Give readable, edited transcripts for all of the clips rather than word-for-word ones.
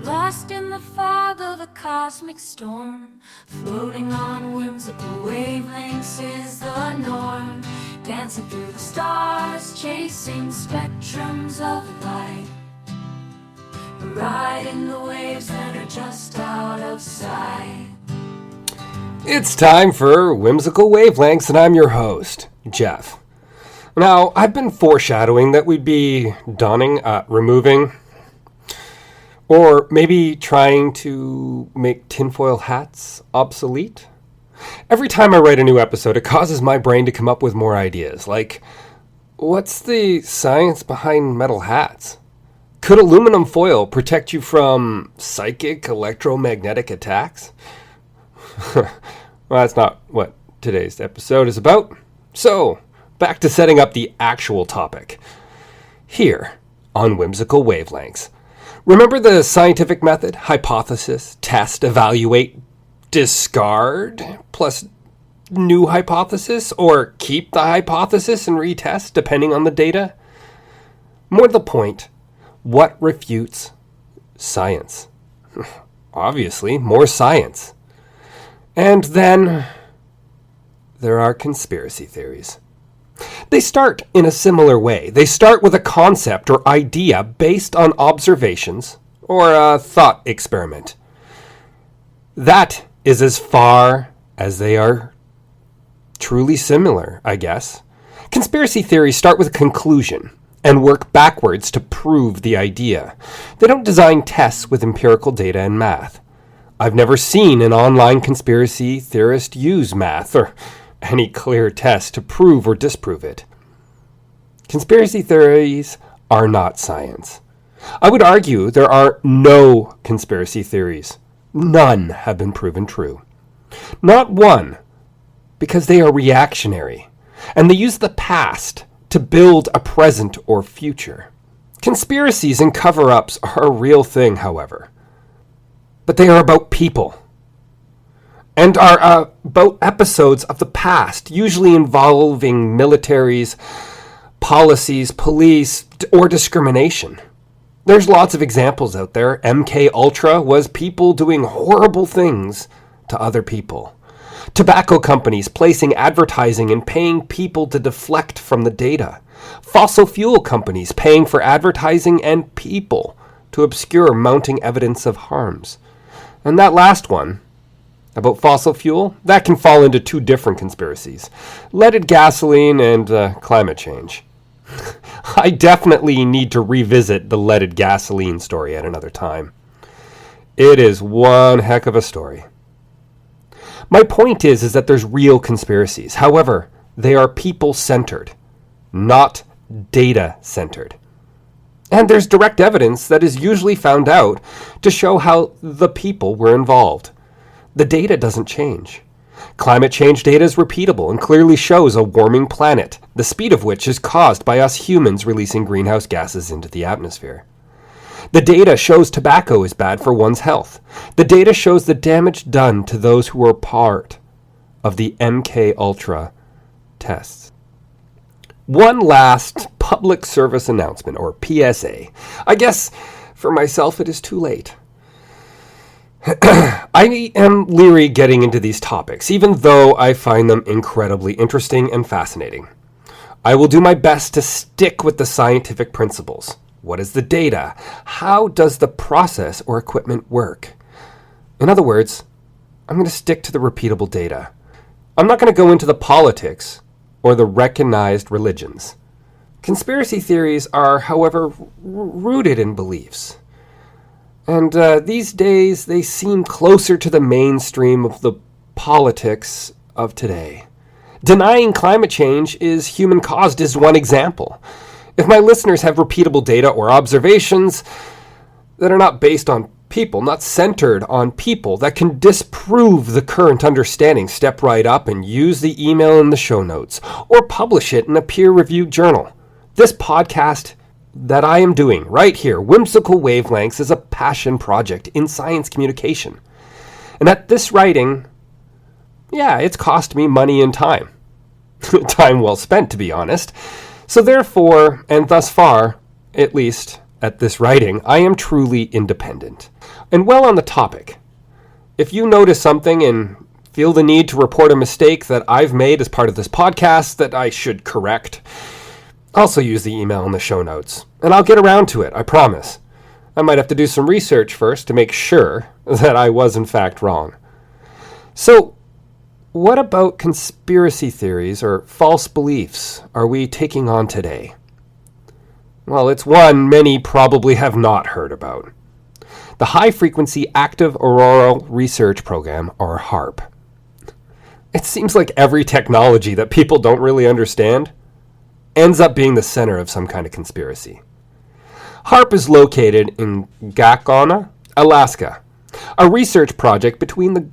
Lost in the fog of a cosmic storm, floating on whimsical wavelengths is the norm. Dancing through the stars, chasing spectrums of light, riding the waves that are just out of sight. It's time for Whimsical Wavelengths, and I'm your host, Jeff. Now, I've been foreshadowing that we'd be removing, or maybe trying to make tinfoil hats obsolete. Every time I write a new episode, it causes my brain to come up with more ideas, like, what's the science behind metal hats? Could aluminum foil protect you from psychic electromagnetic attacks? Well, that's not what today's episode is about. So, back to setting up the actual topic. Here on Whimsical Wavelengths. Remember the scientific method? Hypothesis, test, evaluate, discard, plus new hypothesis, or keep the hypothesis and retest depending on the data? More to the point, what refutes science? Obviously, more science. And then there are conspiracy theories. They start in a similar way. They start with a concept or idea based on observations or a thought experiment. That is as far as they are truly similar, I guess. Conspiracy theories start with a conclusion and work backwards to prove the idea. They don't design tests with empirical data and math. I've never seen an online conspiracy theorist use math or any clear test to prove or disprove it. Conspiracy theories are not science. I would argue there are no conspiracy theories. None have been proven true. Not one, because they are reactionary, and they use the past to build a present or future. Conspiracies and cover-ups are a real thing, however. But they are about people, and are about episodes of the past, usually involving militaries, policies, police, or discrimination. There's lots of examples out there. MK Ultra was people doing horrible things to other people. Tobacco companies placing advertising and paying people to deflect from the data. Fossil fuel companies paying for advertising and people to obscure mounting evidence of harms. And that last one, about fossil fuel, that can fall into two different conspiracies. Leaded gasoline and climate change. I definitely need to revisit the leaded gasoline story at another time. It is one heck of a story. My point is that there's real conspiracies. However, they are people-centered, not data-centered. And there's direct evidence that is usually found out to show how the people were involved. The data doesn't change. Climate change data is repeatable and clearly shows a warming planet, the speed of which is caused by us humans releasing greenhouse gases into the atmosphere. The data shows tobacco is bad for one's health. The data shows the damage done to those who were part of the MK Ultra tests. One last public service announcement, or PSA. I guess for myself it is too late. I am leery getting into these topics, even though I find them incredibly interesting and fascinating. I will do my best to stick with the scientific principles. What is the data? How does the process or equipment work? In other words, I'm going to stick to the repeatable data. I'm not going to go into the politics or the recognized religions. Conspiracy theories are, however, rooted in beliefs. And these days, they seem closer to the mainstream of the politics of today. Denying climate change is human-caused is one example. If my listeners have repeatable data or observations that are not based on people, not centered on people, that can disprove the current understanding, step right up and use the email in the show notes, or publish it in a peer-reviewed journal. This podcast that I am doing right here, Whimsical Wavelengths, is a passion project in science communication. And at this writing, it's cost me money and time. Time well spent, to be honest. So therefore, and thus far, at least at this writing, I am truly independent. And while on the topic, if you notice something and feel the need to report a mistake that I've made as part of this podcast that I should correct, also use the email in the show notes, and I'll get around to it, I promise. I might have to do some research first to make sure that I was in fact wrong. So, what about conspiracy theories or false beliefs are we taking on today? Well, it's one many probably have not heard about. The High Frequency Active Auroral Research Program, or HAARP. It seems like every technology that people don't really understand ends up being the center of some kind of conspiracy. HAARP is located in Gakona, Alaska, a research project between the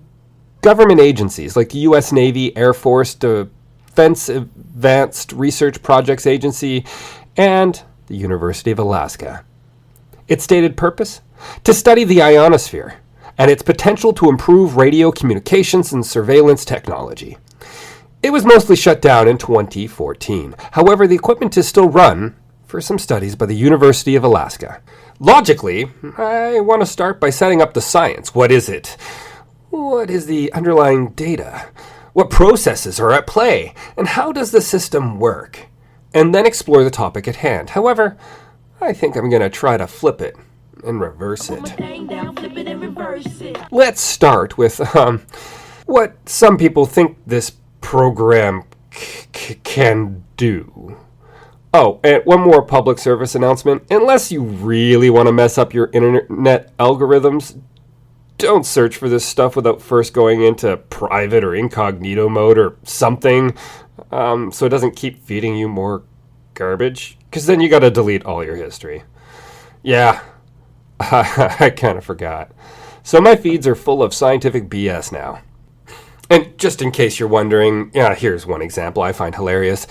government agencies like the U.S. Navy, Air Force, Defense Advanced Research Projects Agency, and the University of Alaska. Its stated purpose? To study the ionosphere and its potential to improve radio communications and surveillance technology. It was mostly shut down in 2014. However, the equipment is still run for some studies by the University of Alaska. Logically, I want to start by setting up the science. What is it? What is the underlying data? What processes are at play? And how does the system work? And then explore the topic at hand. However, I think I'm going to try to flip it and reverse it. Let's start with what some people think this program can do. Oh, and one more public service announcement. Unless you really want to mess up your internet algorithms, don't search for this stuff without first going into private or incognito mode or something, so it doesn't keep feeding you more garbage, because then you got to delete all your history. Yeah, I kind of forgot. So my feeds are full of scientific BS now. And just in case you're wondering, here's one example I find hilarious.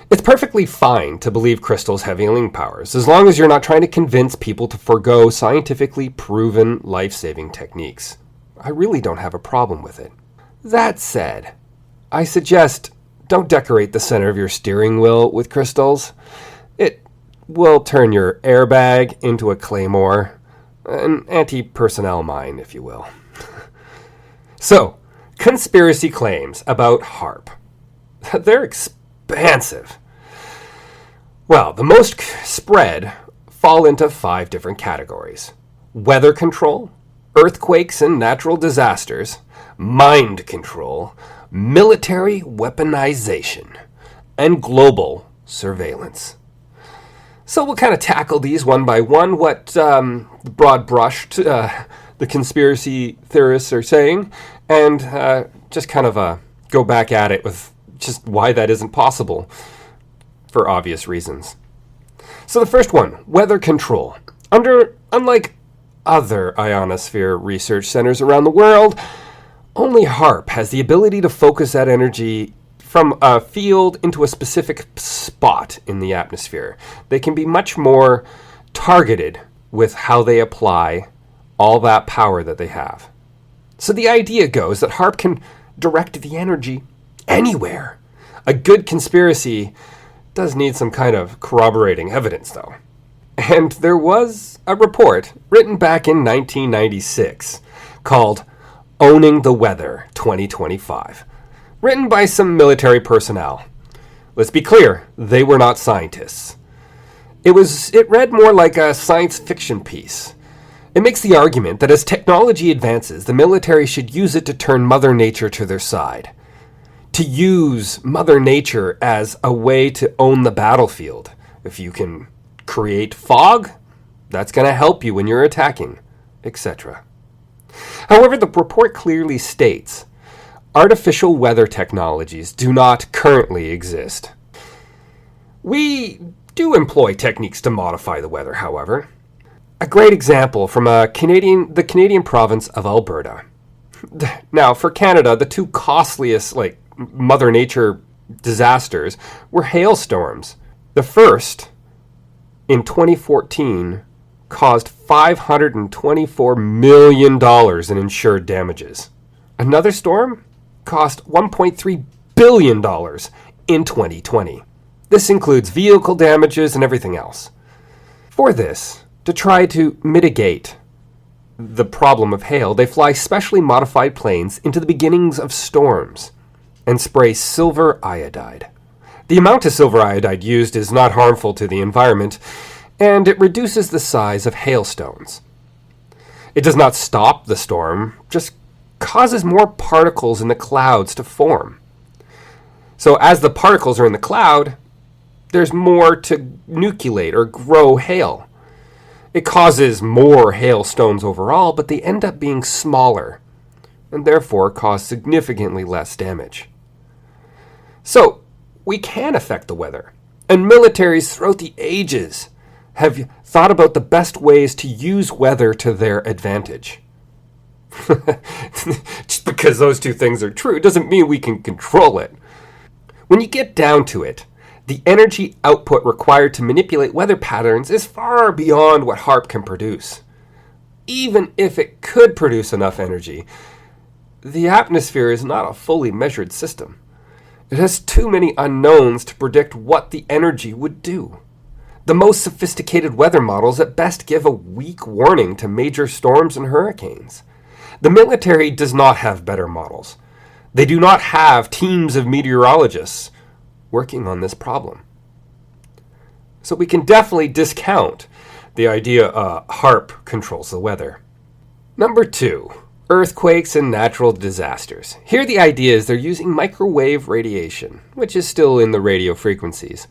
It's perfectly fine to believe crystals have healing powers, as long as you're not trying to convince people to forego scientifically proven life-saving techniques. I really don't have a problem with it. That said, I suggest don't decorate the center of your steering wheel with crystals. It will turn your airbag into a claymore, an anti-personnel mine, if you will. So, conspiracy claims about HAARP. They're expansive. Well, the most spread fall into 5 different categories: weather control, earthquakes and natural disasters, mind control, military weaponization, and global surveillance. So we'll kind of tackle these one by one, what broad brushed the conspiracy theorists are saying, and just kind of go back at it with just why that isn't possible, for obvious reasons. So the first one, weather control. Unlike other ionosphere research centers around the world, only HAARP has the ability to focus that energy from a field into a specific spot in the atmosphere. They can be much more targeted with how they apply all that power that they have. So the idea goes that HAARP can direct the energy anywhere. A good conspiracy does need some kind of corroborating evidence, though. And there was a report written back in 1996 called Owning the Weather 2025, written by some military personnel. Let's be clear, they were not scientists. It read more like a science fiction piece. It makes the argument that as technology advances, the military should use it to turn Mother Nature to their side. To use Mother Nature as a way to own the battlefield. If you can create fog, that's going to help you when you're attacking, etc. However, the report clearly states artificial weather technologies do not currently exist. We do employ techniques to modify the weather, however. A great example from the Canadian province of Alberta. Now, for Canada, the 2 costliest, Mother Nature disasters were hailstorms. The first, in 2014, caused $524 million in insured damages. Another storm cost $1.3 billion in 2020. This includes vehicle damages and everything else. For this, to try to mitigate the problem of hail, they fly specially modified planes into the beginnings of storms and spray silver iodide. The amount of silver iodide used is not harmful to the environment, and it reduces the size of hailstones. It does not stop the storm, just causes more particles in the clouds to form. So as the particles are in the cloud, there's more to nucleate or grow hail. It causes more hailstones overall, but they end up being smaller and therefore cause significantly less damage. So, we can affect the weather, and militaries throughout the ages have thought about the best ways to use weather to their advantage. Just because those two things are true doesn't mean we can control it. When you get down to it, the energy output required to manipulate weather patterns is far beyond what HAARP can produce. Even if it could produce enough energy, the atmosphere is not a fully measured system. It has too many unknowns to predict what the energy would do. The most sophisticated weather models at best give a weak warning to major storms and hurricanes. The military does not have better models. They do not have teams of meteorologists working on this problem. So we can definitely discount the idea HAARP controls the weather. Number 2, earthquakes and natural disasters. Here the idea is they're using microwave radiation, which is still in the radio frequencies,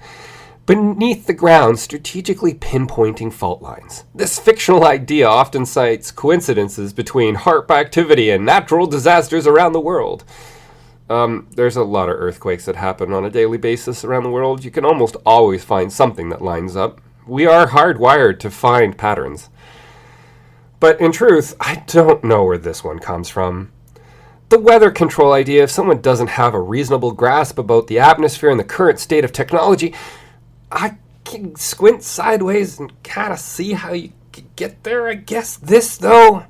beneath the ground, strategically pinpointing fault lines. This fictional idea often cites coincidences between HAARP activity and natural disasters around the world. There's a lot of earthquakes that happen on a daily basis around the world. You can almost always find something that lines up. We are hardwired to find patterns. But in truth, I don't know where this one comes from. The weather control idea, if someone doesn't have a reasonable grasp about the atmosphere and the current state of technology, I can squint sideways and kind of see how you could get there, I guess. This, though,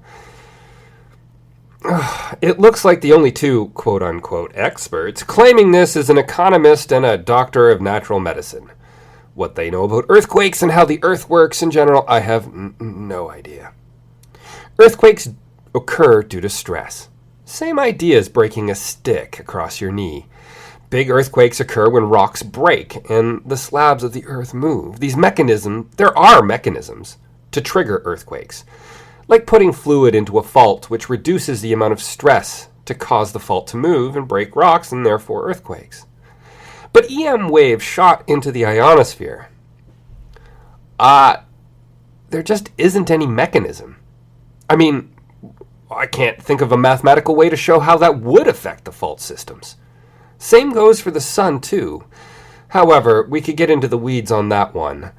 it looks like the only two quote-unquote experts claiming this is an economist and a doctor of natural medicine. What they know about earthquakes and how the earth works in general, I have no idea. Earthquakes occur due to stress. Same idea as breaking a stick across your knee. Big earthquakes occur when rocks break and the slabs of the earth move. There are mechanisms to trigger earthquakes, like putting fluid into a fault, which reduces the amount of stress to cause the fault to move and break rocks and therefore earthquakes. But EM waves shot into the ionosphere. There just isn't any mechanism. I mean, I can't think of a mathematical way to show how that would affect the fault systems. Same goes for the sun, too. However, we could get into the weeds on that one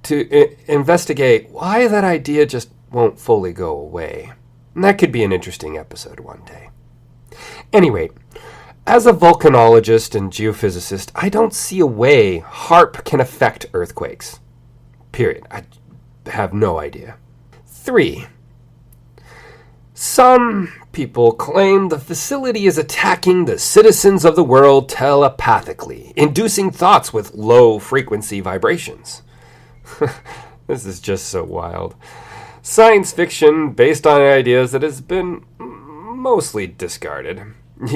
to investigate why that idea just won't fully go away. And that could be an interesting episode one day. Anyway, as a volcanologist and geophysicist, I don't see a way HAARP can affect earthquakes. Period. I have no idea. 3. Some people claim the facility is attacking the citizens of the world telepathically, inducing thoughts with low-frequency vibrations. This is just so wild. Science fiction based on ideas that has been mostly discarded.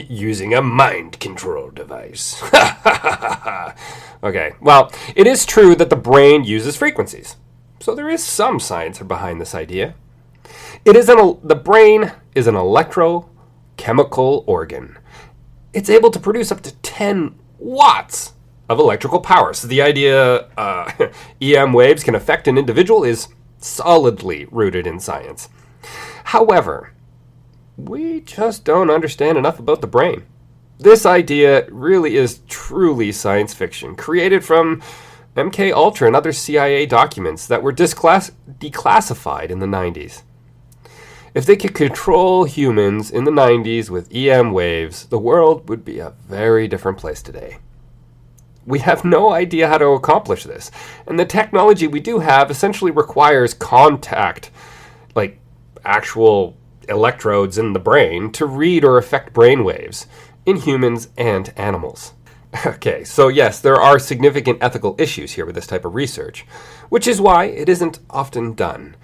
Using a mind control device. Okay, well, it is true that the brain uses frequencies. So there is some science behind this idea. The brain is an electrochemical organ. It's able to produce up to 10 watts of electrical power. So the idea EM waves can affect an individual is solidly rooted in science. However, we just don't understand enough about the brain. This idea really is truly science fiction, created from MK Ultra and other CIA documents that were declassified in the 90s. If they could control humans in the 90s with EM waves, the world would be a very different place today. We have no idea how to accomplish this, and the technology we do have essentially requires contact, like actual electrodes in the brain, to read or affect brain waves in humans and animals. Okay, so yes, there are significant ethical issues here with this type of research, which is why it isn't often done.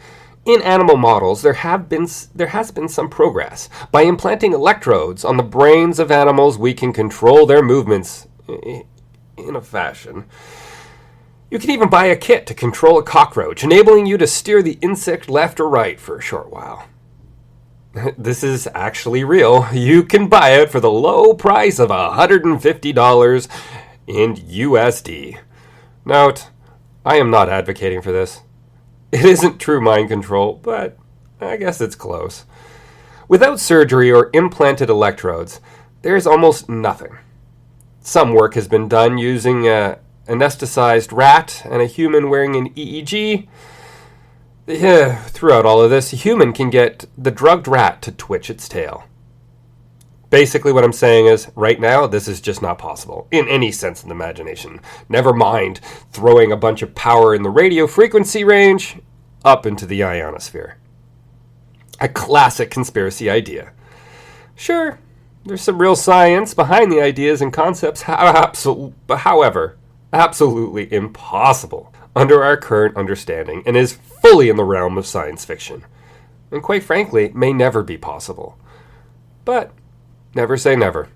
In animal models, there has been some progress. By implanting electrodes on the brains of animals, we can control their movements in a fashion. You can even buy a kit to control a cockroach, enabling you to steer the insect left or right for a short while. This is actually real. You can buy it for the low price of $150 in USD. Note, I am not advocating for this. It isn't true mind control, but I guess it's close. Without surgery or implanted electrodes, there is almost nothing. Some work has been done using an anesthetized rat and a human wearing an EEG. Throughout all of this, a human can get the drugged rat to twitch its tail. Basically what I'm saying is, right now, this is just not possible, in any sense of the imagination. Never mind throwing a bunch of power in the radio frequency range up into the ionosphere. A classic conspiracy idea. Sure, there's some real science behind the ideas and concepts, however, absolutely impossible under our current understanding and is fully in the realm of science fiction. And quite frankly, may never be possible. But never say never.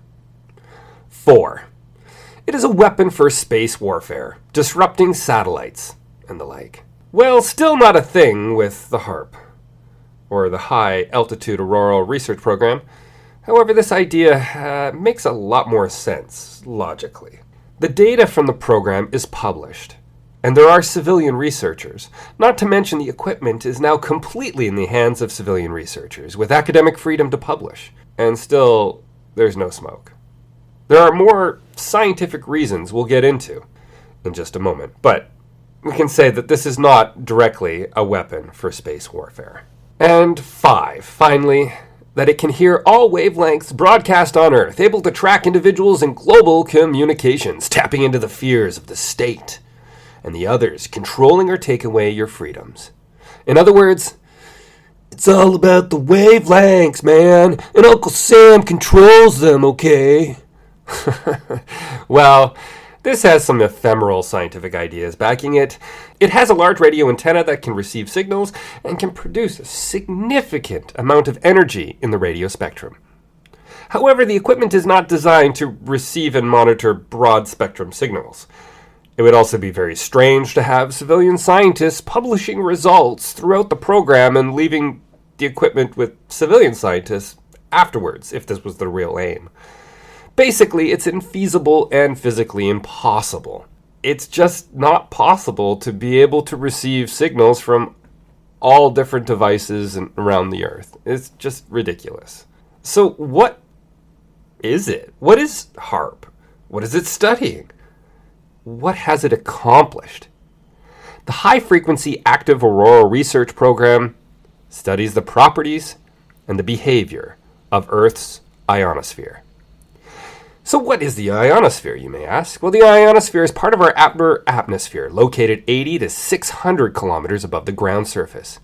4. It is a weapon for space warfare, disrupting satellites and the like. Well, still not a thing with the HAARP, or the High Altitude Auroral Research Program. However, this idea makes a lot more sense, logically. The data from the program is published, and there are civilian researchers. Not to mention the equipment is now completely in the hands of civilian researchers, with academic freedom to publish. And still, there's no smoke. There are more scientific reasons we'll get into in just a moment, but we can say that this is not directly a weapon for space warfare. And 5, finally, that it can hear all wavelengths broadcast on Earth, able to track individuals in global communications, tapping into the fears of the state and the others, controlling or taking away your freedoms. In other words, it's all about the wavelengths, man, and Uncle Sam controls them, okay? Well, this has some ephemeral scientific ideas backing it. It has a large radio antenna that can receive signals and can produce a significant amount of energy in the radio spectrum. However, the equipment is not designed to receive and monitor broad spectrum signals. It would also be very strange to have civilian scientists publishing results throughout the program and leaving the equipment with civilian scientists afterwards, if this was the real aim. Basically, it's infeasible and physically impossible. It's just not possible to be able to receive signals from all different devices around the Earth. It's just ridiculous. So what is it? What is HAARP? What is it studying? What has it accomplished? The High Frequency Active Auroral Research Program studies the properties and the behavior of Earth's ionosphere. So what is the ionosphere, you may ask? Well, the ionosphere is part of our outer atmosphere, located 80 to 600 kilometers above the ground surface.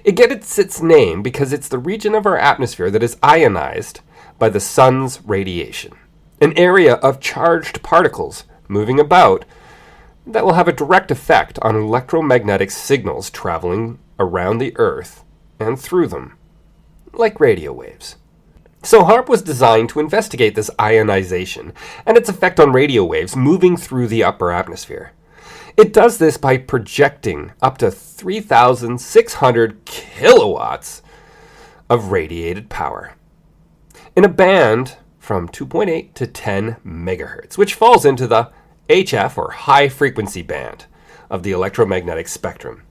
It gets its name because it's the region of our atmosphere that is ionized by the sun's radiation, an area of charged particles moving about that will have a direct effect on electromagnetic signals traveling around the Earth and through them, like radio waves. So HAARP was designed to investigate this ionization and its effect on radio waves moving through the upper atmosphere. It does this by projecting up to 3,600 kilowatts of radiated power in a band from 2.8 to 10 megahertz, which falls into the HF, or high frequency band, of the electromagnetic spectrum.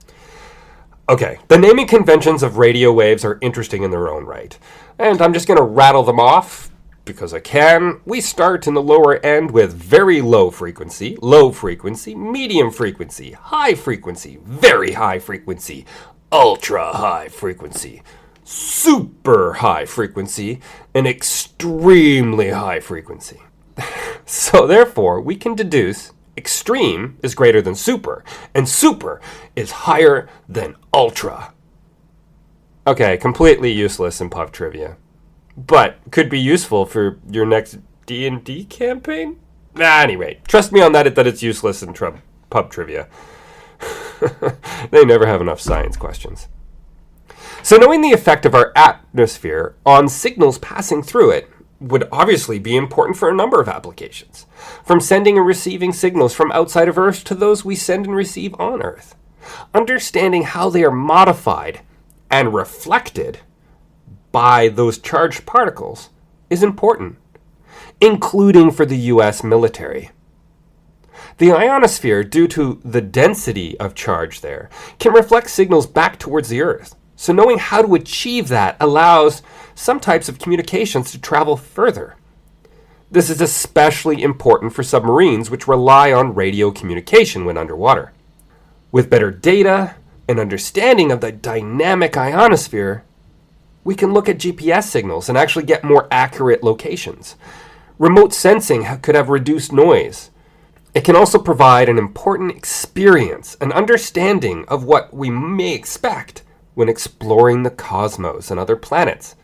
Okay, the naming conventions of radio waves are interesting in their own right, and I'm just going to rattle them off because I can. We start in the lower end with very low frequency, medium frequency, high frequency, very high frequency, ultra high frequency, super high frequency, and extremely high frequency. So therefore, we can deduce extreme is greater than super, and super is higher than ultra. Okay, completely useless in pub trivia, but could be useful for your next D&D campaign? Anyway, trust me on that it's useless in pub trivia. They never have enough science questions. So knowing the effect of our atmosphere on signals passing through it would obviously be important for a number of applications, from sending and receiving signals from outside of Earth to those we send and receive on Earth. Understanding how they are modified and reflected by those charged particles is important, including for the US military. The ionosphere, due to the density of charge there, can reflect signals back towards the Earth. So knowing how to achieve that allows some types of communications to travel further. This is especially important for submarines, which rely on radio communication when underwater. With better data and understanding of the dynamic ionosphere, we can look at GPS signals and actually get more accurate locations. Remote sensing could have reduced noise. It can also provide an important experience, an understanding of what we may expect when exploring the cosmos and other planets,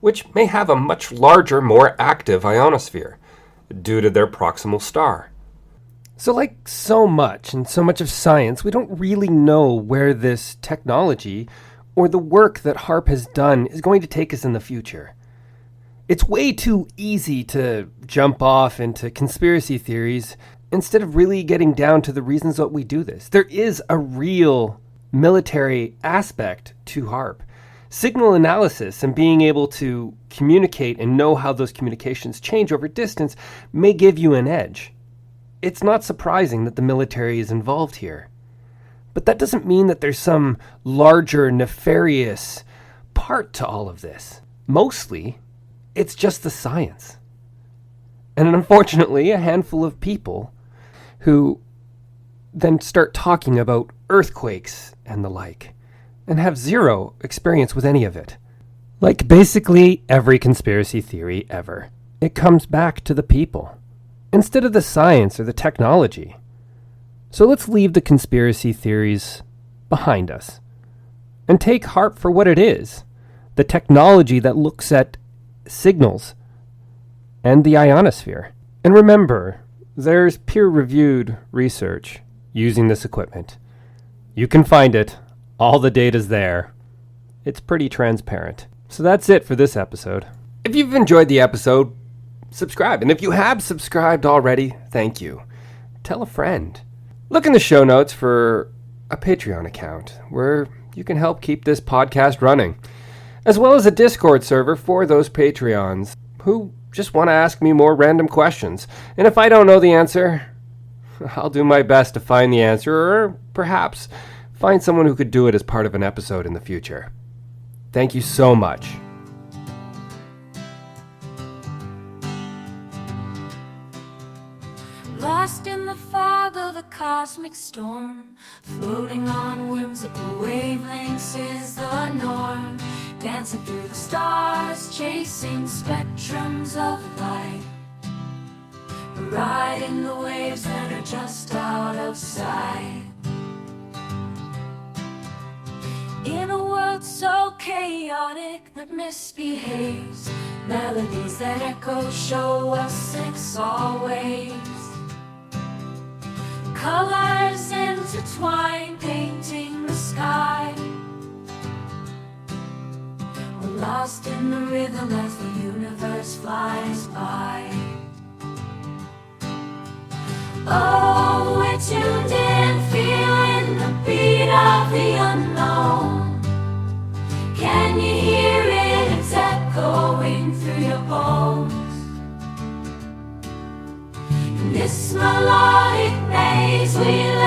which may have a much larger, more active ionosphere due to their proximal star. So like so much of science, we don't really know where this technology or the work that HAARP has done is going to take us in the future. It's way too easy to jump off into conspiracy theories instead of really getting down to the reasons that we do this. There is a real military aspect to HAARP. Signal analysis and being able to communicate and know how those communications change over distance may give you an edge. It's not surprising that the military is involved here. But that doesn't mean that there's some larger nefarious part to all of this. Mostly, it's just the science. And unfortunately, a handful of people who then start talking about earthquakes and the like, and have zero experience with any of it. Like basically every conspiracy theory ever, it comes back to the people, instead of the science or the technology. So let's leave the conspiracy theories behind us, and take HAARP for what it is, the technology that looks at signals and the ionosphere. And remember, there's peer-reviewed research using this equipment. You can find it. All the data's there. It's pretty transparent. So that's it for this episode. If you've enjoyed the episode, subscribe. And if you have subscribed already, thank you. Tell a friend. Look in the show notes for a Patreon account where you can help keep this podcast running, as well as a Discord server for those Patreons who just want to ask me more random questions. And if I don't know the answer, I'll do my best to find the answer, or perhaps find someone who could do it as part of an episode in the future. Thank you so much. Lost in the fog of a cosmic storm, floating on whimsical wavelengths is the norm. Dancing through the stars, chasing spectrums of light, riding the waves that are just out of sight. In a world so chaotic that misbehaves, melodies that echo show us it's always. Colors intertwine, painting the sky. We're lost in the rhythm as the universe flies by. Oh, we're tuned in, feeling the beat of the unknown. Can you hear it? It's echoing through your bones. In this melodic maze we